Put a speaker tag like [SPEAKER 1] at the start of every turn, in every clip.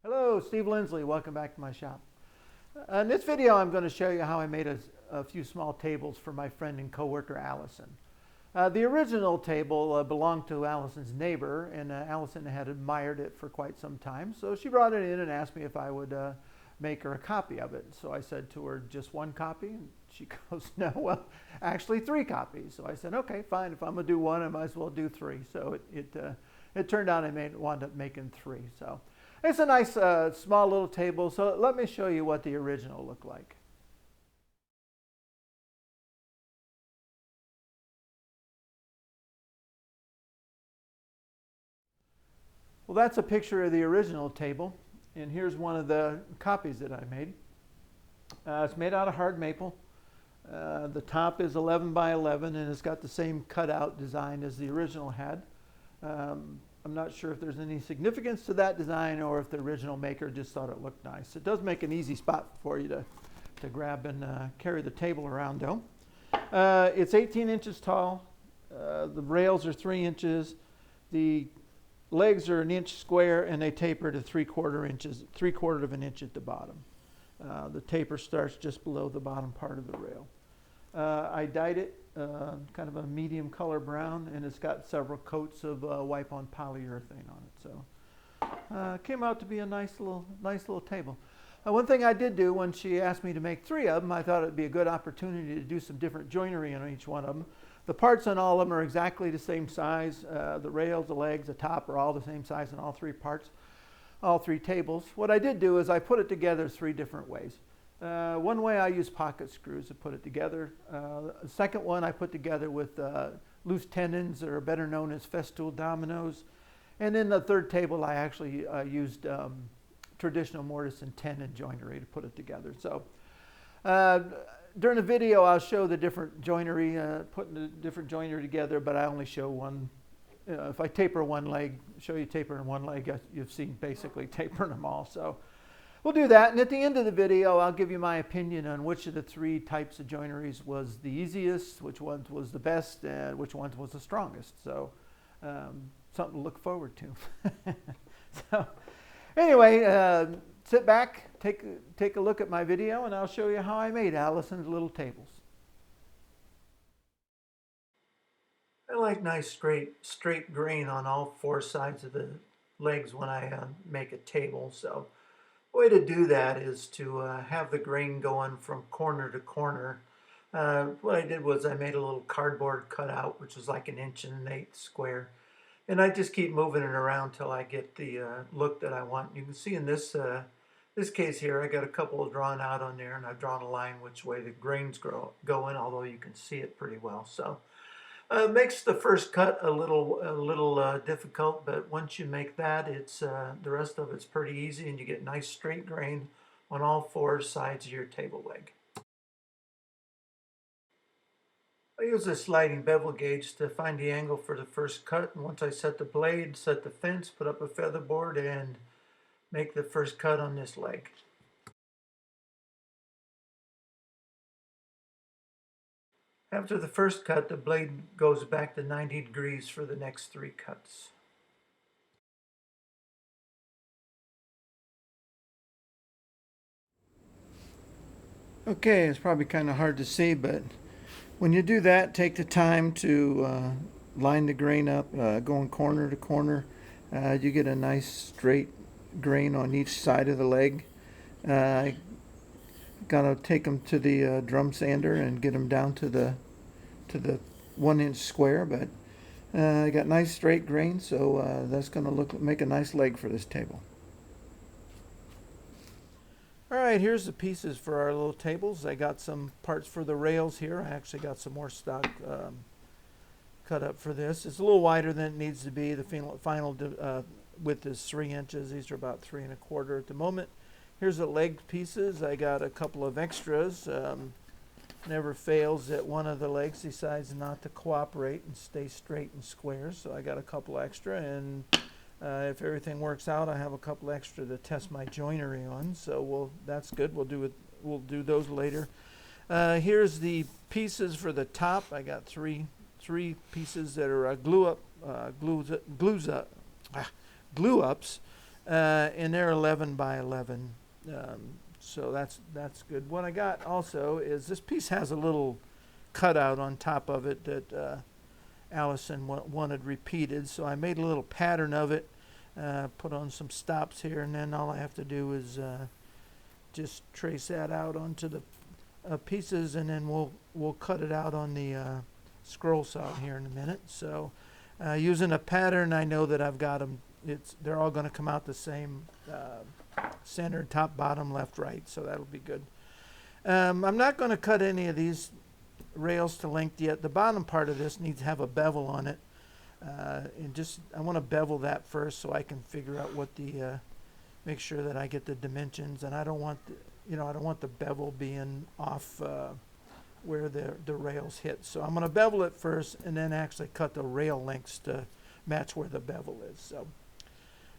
[SPEAKER 1] Hello, Steve Lindsley. Welcome back to my shop. In this video, I'm going to show you how I made a few small tables for my friend and coworker, Allison. The original table belonged to Allison's neighbor, and Allison had admired it for quite some time. So she brought it in and asked me if I would make her a copy of it. So I said to her, just one copy? And she goes, no, well, actually 3 copies. So I said, okay, fine. If I'm going to do one, I might as well do 3. So it turned out I wound up making 3. So it's a nice small little table. So let me show you what the original looked like. Well, that's a picture of the original table, and here's one of the copies that I made. It's made out of hard maple. The top is 11 by 11, and it's got the same cutout design as the original had. I'm not sure if there's any significance to that design or if the original maker just thought it looked nice. It does make an easy spot for you to grab and carry the table around, though. It's 18 inches tall. The rails are 3 inches. The legs are 1 inch square, and they taper to 3/4 of an inch at the bottom. The taper starts just below the bottom part of the rail. I dyed it kind of a medium color brown, and it's got several coats of wipe-on polyurethane on it. So it came out to be a nice little table. One thing I did do when she asked me to make 3 of them, I thought it'd be a good opportunity to do some different joinery on each one of them. The parts on all of them are exactly the same size. The rails, the legs, the top are all the same size in all 3 parts, all 3 tables. What I did do is I put it together 3 different ways. One way I use pocket screws to put it together. The second one I put together with loose tenons, or better known as festool dominoes. And then the third table I actually used traditional mortise and tenon joinery to put it together. So during the video I'll show the different joinery, putting the different joinery together, but I only show one. If I taper one leg, show you tapering one leg, you've seen basically tapering them all. So we'll do that, and at the end of the video, I'll give you my opinion on which of the 3 types of joineries was the easiest, which one was the best, and which one was the strongest. So something to look forward to. So anyway, sit back, take a look at my video, and I'll show you how I made Allison's little tables. I like nice straight grain on all 4 sides of the legs when I make a table. So the way to do that is to have the grain going from corner to corner. What I did was I made a little cardboard cutout, which is like 1 1/8 inch square. And I just keep moving it around till I get the look that I want. You can see in this case here, I got a couple drawn out on there, and I've drawn a line which way the grains going, although you can see it pretty well. So makes the first cut a little difficult, but once you make that, it's the rest of it's pretty easy, and you get nice straight grain on all 4 sides of your table leg. I use a sliding bevel gauge to find the angle for the first cut, and once I set the blade, set the fence, put up a feather board, and make the first cut on this leg. After the first cut, the blade goes back to 90 degrees for the next 3 cuts. Okay, it's probably kind of hard to see, but when you do that, take the time to line the grain up, going corner to corner. You get a nice straight grain on each side of the leg. I gotta take them to the drum sander and get them down to the 1 inch square, but I got nice straight grain, so that's gonna make a nice leg for this table. All right, here's the pieces for our little tables. I got some parts for the rails here. I actually got some more stock cut up for this. It's a little wider than it needs to be. The final width is 3 inches. These are about 3 1/4 at the moment. Here's the leg pieces. I got a couple of extras. Never fails that one of the legs decides not to cooperate and stay straight and square. So I got a couple extra, and if everything works out, I have a couple extra to test my joinery on. So that's good. We'll do those later. Here's the pieces for the top. I got three pieces that are glue ups. and they're 11 by 11. So that's good. What I got also is this piece has a little cutout on top of it that Allison wanted repeated, so I made a little pattern of it, put on some stops here, and then all I have to do is just trace that out onto the pieces, and then we'll cut it out on the scroll saw here in a minute. So using a pattern, I know that I've got them. They're all going to come out the same, center, top, bottom, left, right. So that'll be good. I'm not going to cut any of these rails to length yet. The bottom part of this needs to have a bevel on it, and I want to bevel that first so I can figure out what the make sure that I get the dimensions, and I don't want the bevel being off where the rails hit. So I'm going to bevel it first and then actually cut the rail lengths to match where the bevel is. So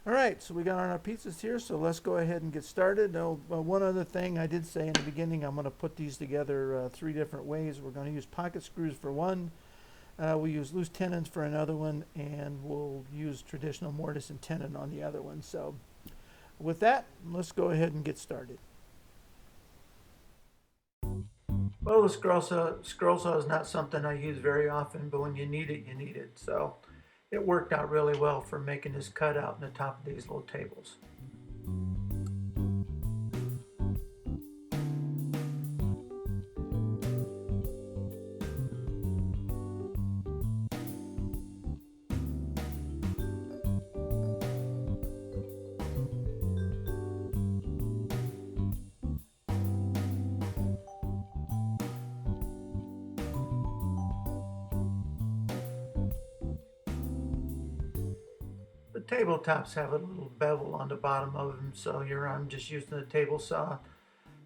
[SPEAKER 1] all right, so we got on our pieces here, so let's go ahead and get started. One other thing I did say in the beginning, I'm going to put these together 3 different ways. We're going to use pocket screws for one, we'll use loose tenons for another one, and we'll use traditional mortise and tenon on the other one. So with that, let's go ahead and get started. Well, the scroll saw is not something I use very often, but when you need it, you need it. So it worked out really well for making this cutout in the top of these little tables. The tabletops have a little bevel on the bottom of them, so here I'm just using the table saw.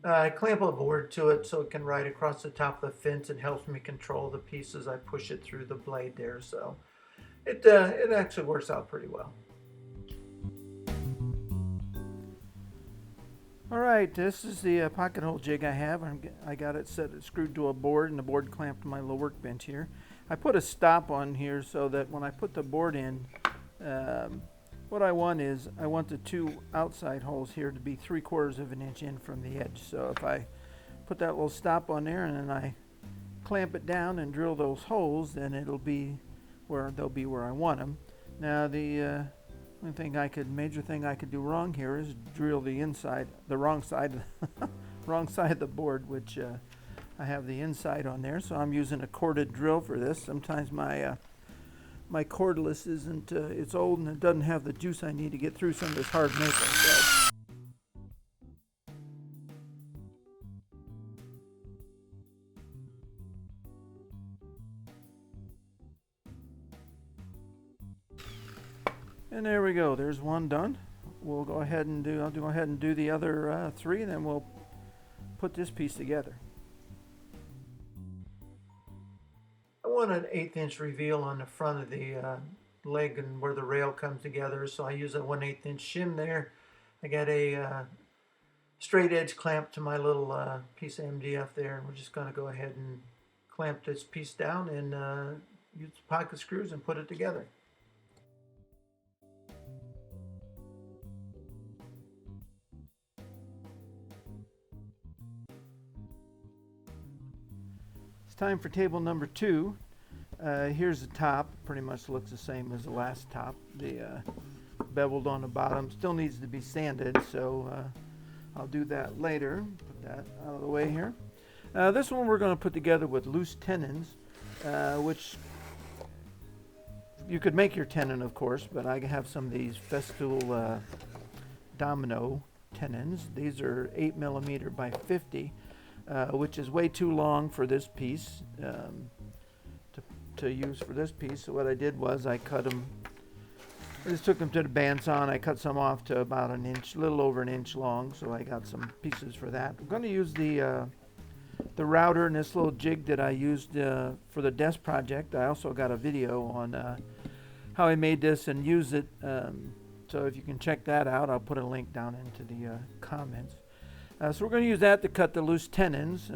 [SPEAKER 1] I clamp a board to it so it can ride across the top of the fence. It helps me control the pieces. I push it through the blade there, so it actually works out pretty well. All right, this is the pocket hole jig I have. I got it screwed to a board, and the board clamped to my little workbench here. I put a stop on here so that when I put the board in, what I want the 2 outside holes here to be 3/4 of an inch in from the edge. So if I put that little stop on there and then I clamp it down and drill those holes, then they'll be where I want them. Now the major thing I could do wrong here is drill the wrong side of the board, which I have the inside on there. So I'm using a corded drill for this. Sometimes my cordless isn't, it's old and it doesn't have the juice I need to get through some of this hard maple. So. And there we go, there's one done. I'll go ahead and do the other 3, and then we'll put this piece together. I want an 1/8 inch reveal on the front of the leg and where the rail comes together, so I use a 1/8 inch shim there. I got a straight edge clamp to my little piece of MDF there, and we're just going to go ahead and clamp this piece down and use the pocket screws and put it together. It's time for table number 2. Here's the top. Pretty much looks the same as the last top. The beveled on the bottom. Still needs to be sanded, so I'll do that later. Put that out of the way here. This one we're going to put together with loose tenons, which you could make your tenon, of course, but I have some of these Festool domino tenons. These are 8mm by 50, which is way too long for this piece, to use for this piece. So what I did was I cut them. I just took them to the bandsaw and I cut some off to about an inch, a little over an inch long. So I got some pieces for that. I'm going to use the router and this little jig that I used for the desk project. I also got a video on how I made this and used it. So if you can check that out, I'll put a link down into the comments. So we're going to use that to cut the loose tenons.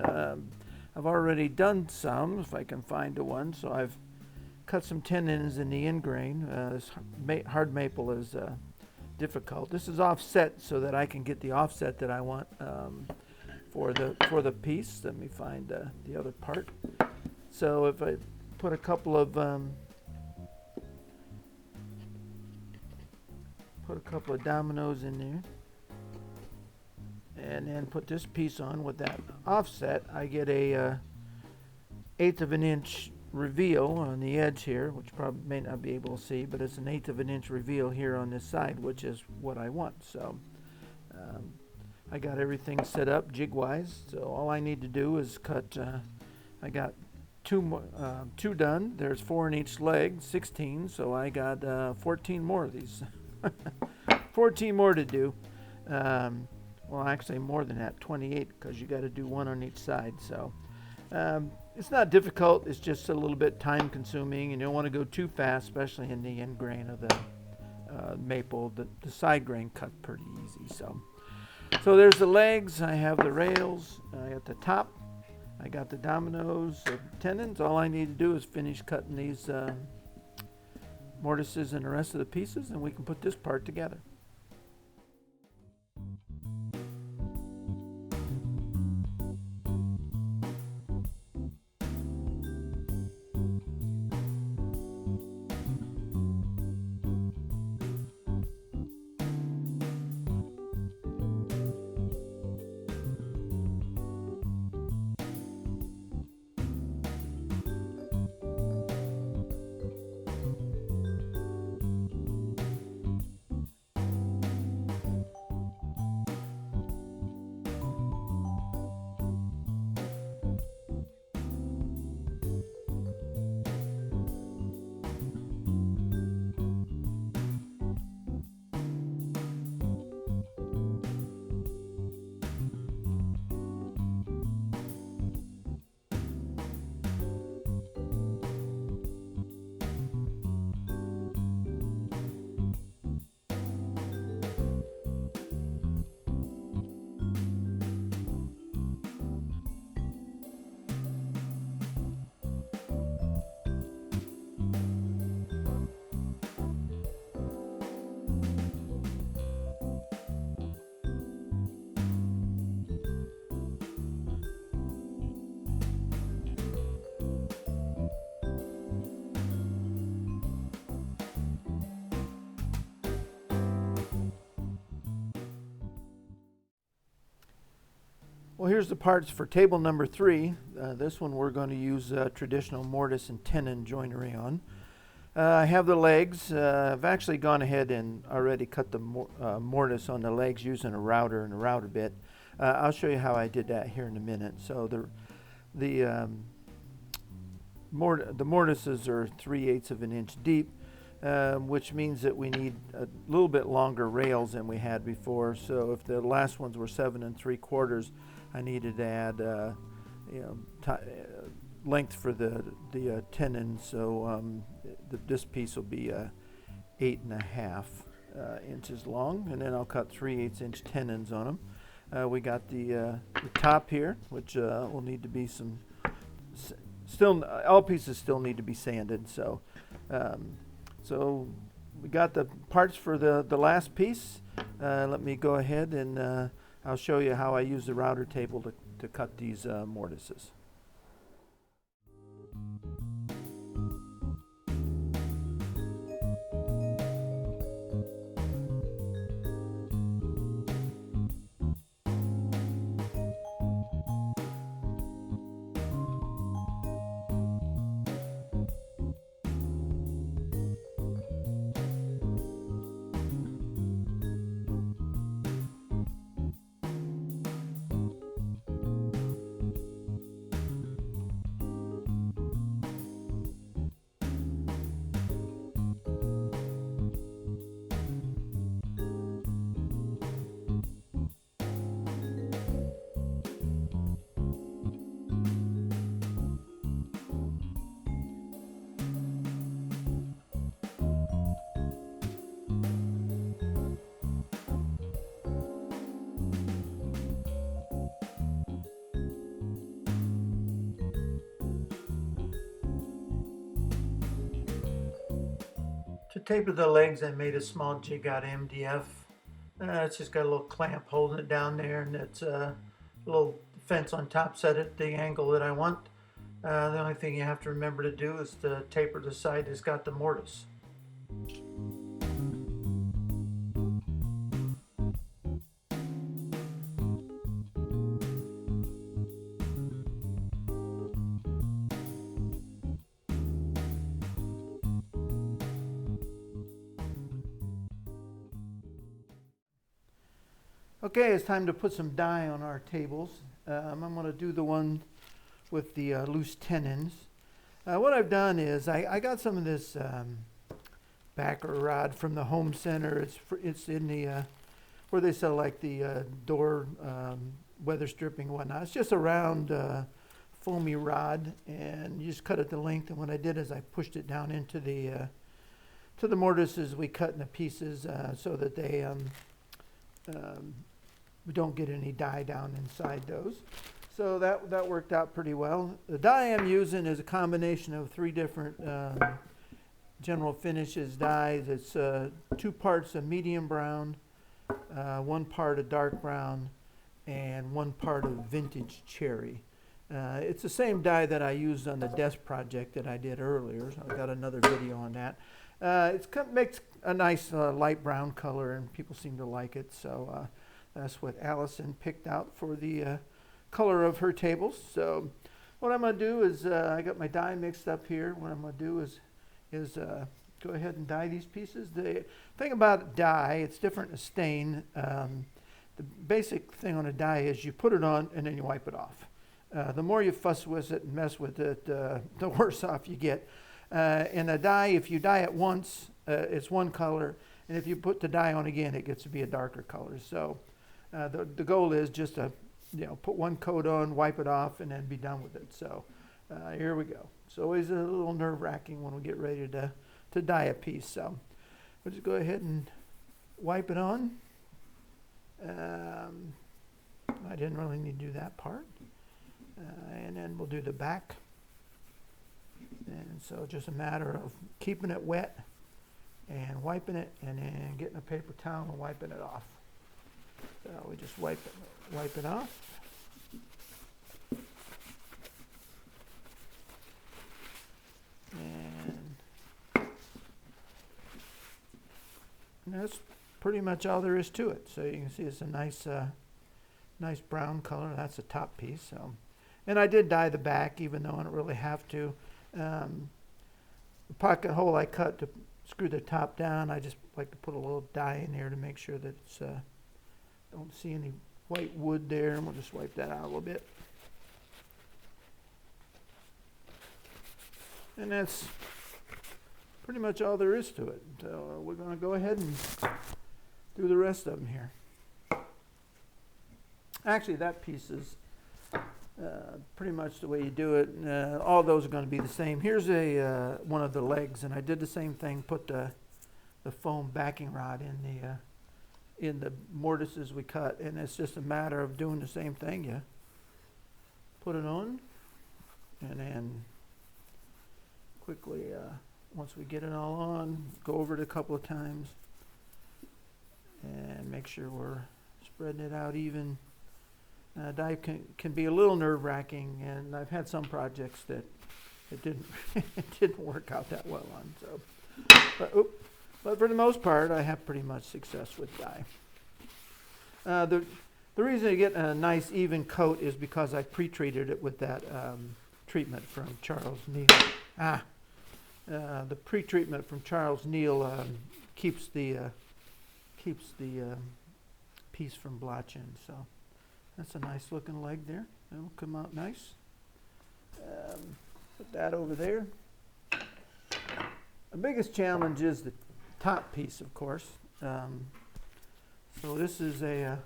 [SPEAKER 1] I've already done some, if I can find the one. So I've cut some tenons in the end grain. This hard maple is difficult. This is offset so that I can get the offset that I want for the piece. Let me find the other part. So if I put a couple of dominoes in there, and then put this piece on with that offset, I get a 1/8 of an inch reveal on the edge here, which you probably may not be able to see, but it's an 1/8 of an inch reveal here on this side, which is what I want. So I got everything set up jig-wise, so all I need to do is cut. I got two done. There's 4 in each leg, 16, so I got 14 more of these. 14 more to do. Well, actually more than that, 28, because you got to do 1 on each side. So it's not difficult. It's just a little bit time consuming, and you don't want to go too fast, especially in the end grain of the maple. The side grain cut pretty easy. So there's the legs. I have the rails. I got the top. I got the dominoes, the tenons. All I need to do is finish cutting these mortises and the rest of the pieces, and we can put this part together. Well, here's the parts for table number 3. This one we're going to use traditional mortise and tenon joinery on. I have the legs. I've actually gone ahead and already cut the mortise on the legs using a router and a router bit. I'll show you how I did that here in a minute. So the mortises are 3/8 of an inch deep, which means that we need a little bit longer rails than we had before. So if the last ones were 7 3/4, I needed to add length for the tenon. So this piece will be 8.5 inches long, and then I'll cut 3/8 inch tenons on them. We got the top here, which will need to be all pieces still need to be sanded. So we got the parts for the last piece. Let me go ahead and I'll show you how I use the router table to cut these mortises. taper the legs, I made a small jig out of MDF. It's just got a little clamp holding it down there, and it's a little fence on top set at the angle that I want. The only thing you have to remember to do is to taper the side that's got the mortise. Okay, it's time to put some dye on our tables. I'm going to do the one with the loose tenons. What I've done is I got some of this backer rod from the home center. It's in the where they sell like the door weather stripping and whatnot. It's just a round foamy rod, and you just cut it to length. And what I did is I pushed it down into the to the mortises we cut into pieces so that they we don't get any dye down inside those. So that worked out pretty well. The dye I'm using is a combination of 3 different General Finishes dyes. It's 2 parts of medium brown, 1 part of dark brown, and 1 part of vintage cherry. It's the same dye that I used on the desk project that I did earlier. So I got another video on that. It makes a nice light brown color, and people seem to like it. So that's what Allison picked out for the color of her tables. So what I'm going to do is I got my dye mixed up here. What I'm going to do is go ahead and dye these pieces. The thing about dye, it's different than stain. The basic thing on a dye is you put it on and then you wipe it off. The more you fuss with it and mess with it, the worse off you get. And a dye, if you dye it once, it's one color, and if you put the dye on again, it gets to be a darker color. So the goal is just to put one coat on, wipe it off, and then be done with it. So here we go. It's always a little nerve-wracking when we get ready to dye a piece. So we'll just go ahead and wipe it on. I didn't really need to do that part. And then we'll do the back. And so just a matter of keeping it wet and wiping it, and then getting a paper towel and wiping it off. So we just wipe it off. And that's pretty much all there is to it. So you can see it's a nice nice brown color. That's the top piece. So, and I did dye the back, even though I don't really have to. The pocket hole I cut to screw the top down, I just like to put a little dye in there to make sure that it's don't see any white wood there, and we'll just wipe that out a little bit. And that's pretty much all there is to it. So we're going to go ahead and do the rest of them here. Actually, that piece is pretty much the way you do it. All those are going to be the same. Here's one of the legs, and I did the same thing. Put the foam backing rod in the mortises we cut, and it's just a matter of doing the same thing. You put it on, and then quickly, once we get it all on, go over it a couple of times, and make sure we're spreading it out even. Dye can be a little nerve-wracking, and I've had some projects that it didn't work out that well on. So, but for the most part, I have pretty much success with dye. The reason you get a nice even coat is because I pre-treated it with that treatment from Charles Neal. The pre-treatment from Charles Neal keeps the piece from blotching. So. That's a nice looking leg there. That'll come out nice. Put that over there. The biggest challenge is the top piece, of course. So this is a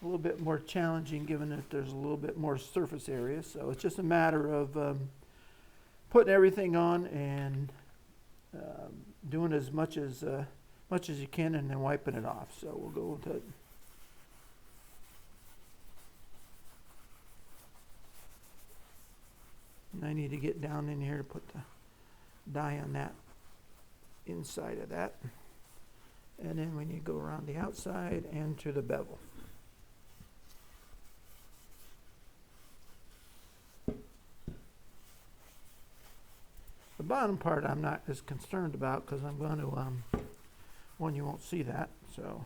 [SPEAKER 1] little bit more challenging, given that there's a little bit more surface area. So it's just a matter of putting everything on and doing as much as you can, and then wiping it off. So we'll go with it. And I need to get down in here to put the dye on that inside of that. And then when you go around the outside and to the bevel. The bottom part I'm not as concerned about because I'm going to, one, you won't see that, so,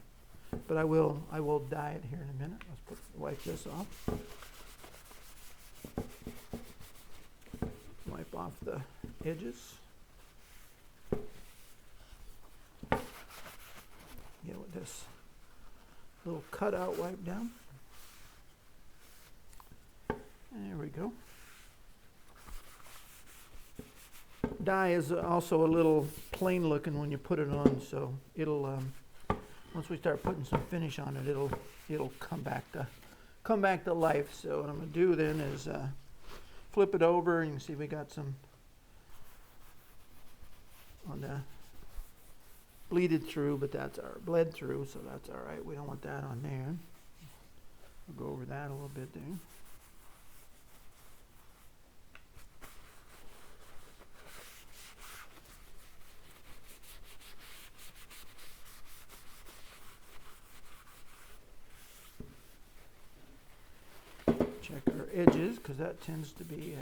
[SPEAKER 1] but I will dye it here in a minute. Let's wipe this off. Wipe off the edges. Get with this little cutout wipe down. There we go. Dye is also a little plain looking when you put it on, so it'll once we start putting some finish on it, it'll come back to life. So what I'm going to do then is flip it over, and you can see we got some on the bleeded through, but that's our bled through, so that's all right. We don't want that on there. We'll go over that a little bit there. Check our edges, because that tends to be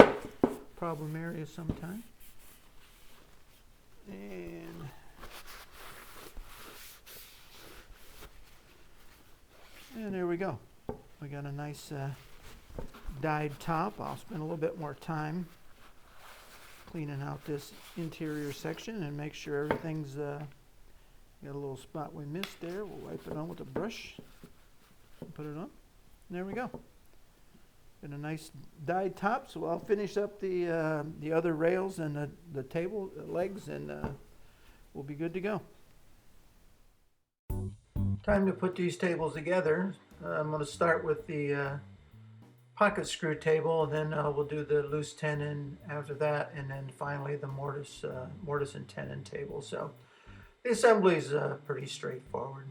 [SPEAKER 1] a problem area sometimes. And there we go. We got a nice dyed top. I'll spend a little bit more time cleaning out this interior section and make sure everything's got a little spot we missed there. We'll wipe it on with a brush. Put it on. There we go. Got a nice dyed top, so I'll finish up the other rails and the table legs, and we'll be good to go. Time to put these tables together. I'm going to start with the pocket screw table, and then we'll do the loose tenon after that, and then finally the mortise and tenon table. So the assembly is pretty straightforward.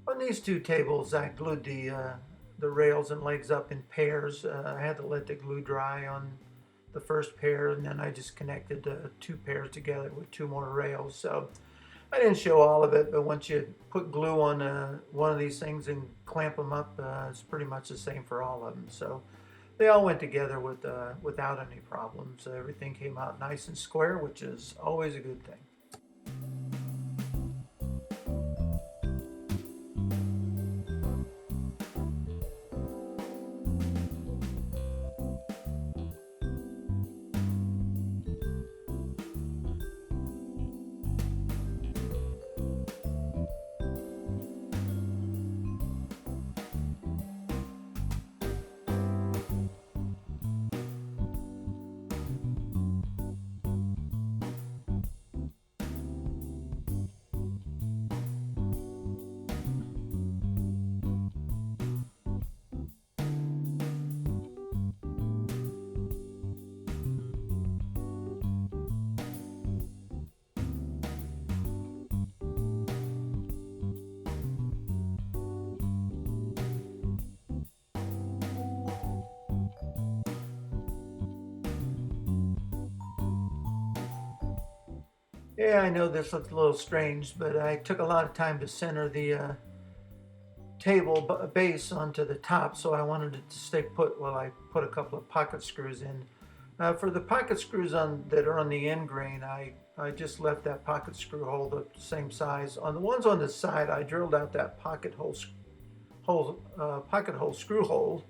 [SPEAKER 1] On these two tables, I glued the rails and legs up in pairs. I had to let the glue dry on the first pair, and then I just connected the two pairs together with two more rails. So I didn't show all of it, but once you put glue on one of these things and clamp them up, it's pretty much the same for all of them. So they all went together without any problems. Everything came out nice and square, which is always a good thing. Yeah, I know this looks a little strange, but I took a lot of time to center the table base onto the top, so I wanted it to stay put while I put a couple of pocket screws in. For the pocket screws that are on the end grain, I just left that pocket screw hole the same size. On the ones on the side, I drilled out that pocket hole screw hole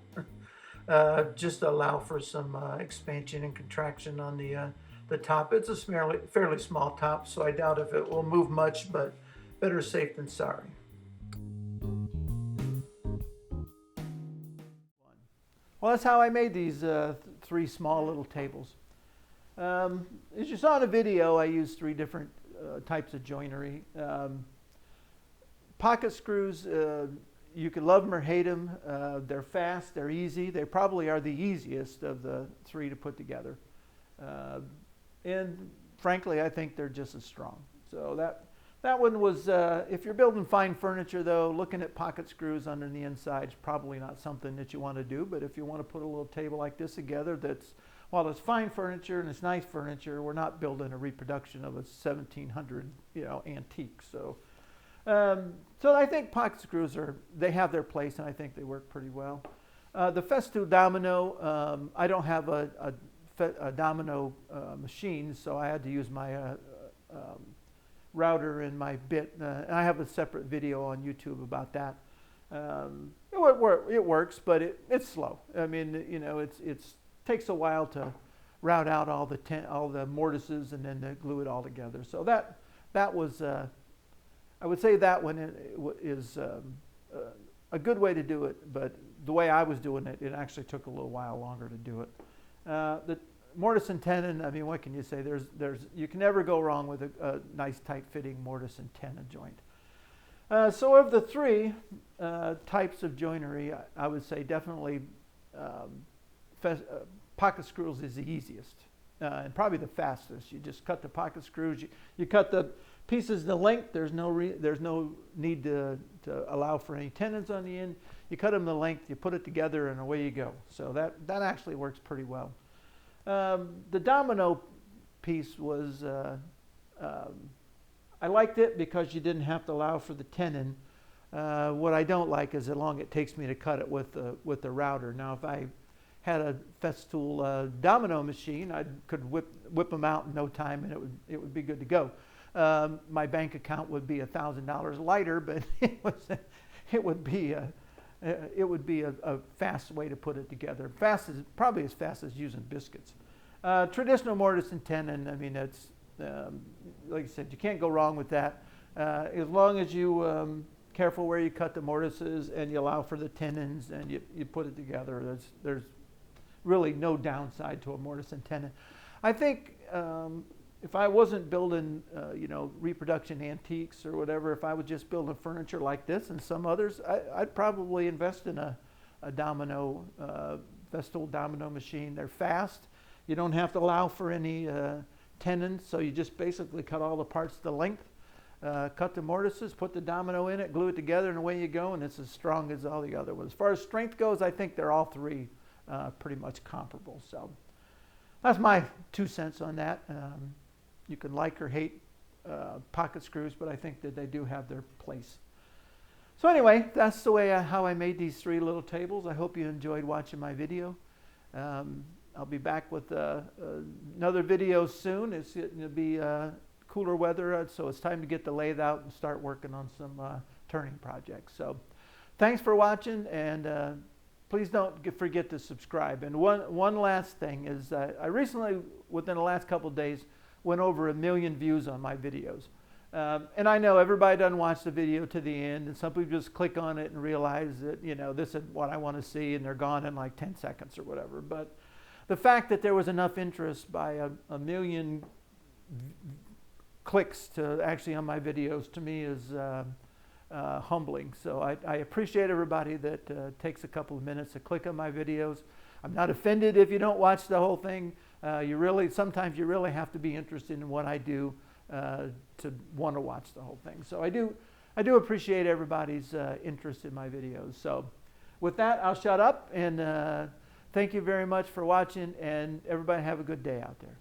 [SPEAKER 1] just to allow for some expansion and contraction on the top. It's a fairly small top, so I doubt if it will move much, but better safe than sorry. Well, that's how I made these three small little tables. As you saw in the video, I used three different types of joinery. Pocket screws, you can love them or hate them. They're fast, they're easy. They probably are the easiest of the three to put together. And frankly, I think they're just as strong. So that one was, if you're building fine furniture though, looking at pocket screws under the inside is probably not something that you want to do. But if you want to put a little table like this together, that's, while it's fine furniture and it's nice furniture, we're not building a reproduction of a 1700, antique. So I think pocket screws they have their place, and I think they work pretty well. The Festool domino, I don't have a domino machine, so I had to use my router and my bit, and I have a separate video on YouTube about that. It works, but it's slow. I mean, it takes a while to route out all the mortises and then to glue it all together. So that was, I would say that one is a good way to do it, but the way I was doing it, it actually took a little while longer to do it. The mortise and tenon, I mean, what can you say? You can never go wrong with a nice tight-fitting mortise and tenon joint. So of the three types of joinery, I would say definitely pocket screws is the easiest and probably the fastest. You just cut the pocket screws. You cut the pieces the length. There's no need to allow for any tenons on the end. You cut them the length. You put it together, and away you go. So that actually works pretty well. The domino piece was, I liked it because you didn't have to allow for the tenon. What I don't like is how long it takes me to cut it with the router. Now, if I had a Festool domino machine, I could whip them out in no time, and it would be good to go. My bank account would be $1,000 lighter, but it would be a fast way to put it together. Probably as fast as using biscuits. Traditional mortise and tenon, I mean, it's like I said, you can't go wrong with that. As long as you careful where you cut the mortises and you allow for the tenons and you put it together, there's really no downside to a mortise and tenon. I think if I wasn't building, reproduction antiques or whatever, if I was just building furniture like this and some others, I'd probably invest in a domino, Festool domino machine. They're fast. You don't have to allow for any tenons, so you just basically cut all the parts to length, cut the mortises, put the domino in it, glue it together, and away you go, and it's as strong as all the other ones. As far as strength goes, I think they're all three pretty much comparable. So that's my 2 cents on that. You can like or hate pocket screws, but I think that they do have their place. So anyway, that's the way how I made these three little tables. I hope you enjoyed watching my video. I'll be back with another video soon. It's going to be cooler weather, so it's time to get the lathe out and start working on some turning projects. So thanks for watching, and please don't forget to subscribe. And one last thing is I recently, within the last couple of days, went over 1 million views on my videos. And I know everybody doesn't watch the video to the end, and some people just click on it and realize that, this is what I want to see, and they're gone in like 10 seconds or whatever. But the fact that there was enough interest by 1 million clicks to actually on my videos, to me is humbling. So I appreciate everybody that takes a couple of minutes to click on my videos. I'm not offended if you don't watch the whole thing. Sometimes you really have to be interested in what I do to want to watch the whole thing. So I do appreciate everybody's interest in my videos. So with that, I'll shut up, and thank you very much for watching, and everybody have a good day out there.